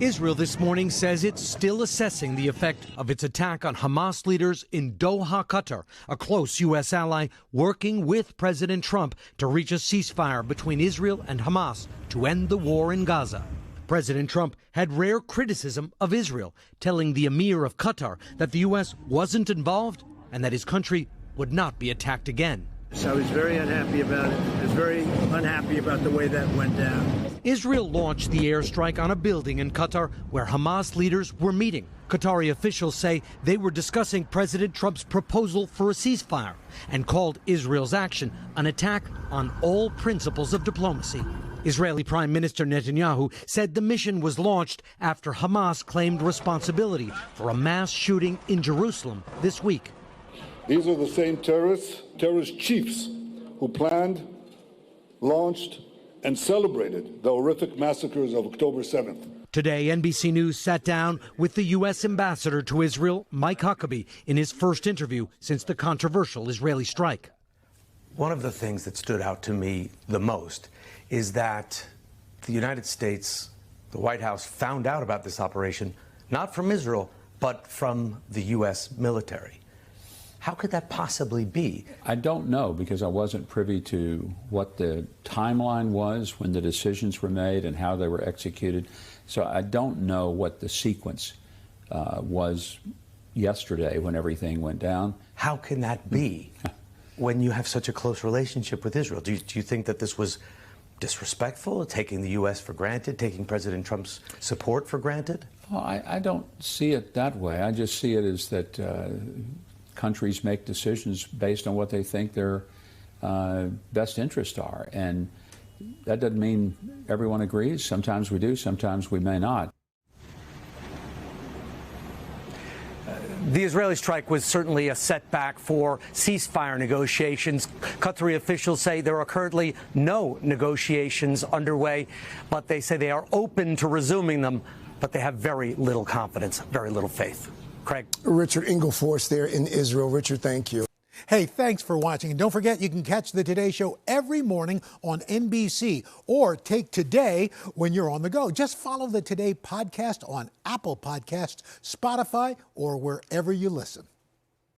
Israel this morning says it's still assessing the effect of its attack on Hamas leaders in Doha, Qatar, a close U.S. ally working with President Trump to reach a ceasefire between Israel and Hamas to end the war in Gaza. President Trump had rare criticism of Israel, telling the Emir of Qatar that the U.S. wasn't involved and that his country would not be attacked again. I was very unhappy about it. I was very unhappy about the way that went down. Israel launched the airstrike on a building in Qatar where Hamas leaders were meeting. Qatari officials say they were discussing President Trump's proposal for a ceasefire and called Israel's action an attack on all principles of diplomacy. Israeli Prime Minister Netanyahu said the mission was launched after Hamas claimed responsibility for a mass shooting in Jerusalem this week. These are the same terrorist chiefs who planned, launched, and celebrated the horrific massacres of October 7th. Today, NBC News sat down with the U.S. ambassador to Israel, Mike Huckabee, in his first interview since the controversial Israeli strike. One of the things that stood out to me the most is that the United States, the White House, found out about this operation not from Israel, but from the U.S. military. How could that possibly be? I don't know, because I wasn't privy to what the timeline was when the decisions were made and how they were executed. So I don't know what the sequence was yesterday when everything went down. How can that be when you have such a close relationship with Israel? Do you think that this was disrespectful, taking the U.S. for granted, taking President Trump's support for granted? Well, I don't see it that way. I just see it as that countries make decisions based on what they think their best interests are. And that doesn't mean everyone agrees. Sometimes we do, sometimes we may not. The Israeli strike was certainly a setback for ceasefire negotiations. Qatari officials say there are currently no negotiations underway, but they say they are open to resuming them, but they have very little confidence, very little faith. Craig. Richard Engel for us there in Israel. Richard, thank you. Hey, thanks for watching. And don't forget, you can catch the Today Show every morning on NBC or take Today when you're on the go. Just follow the Today podcast on Apple Podcasts, Spotify, or wherever you listen.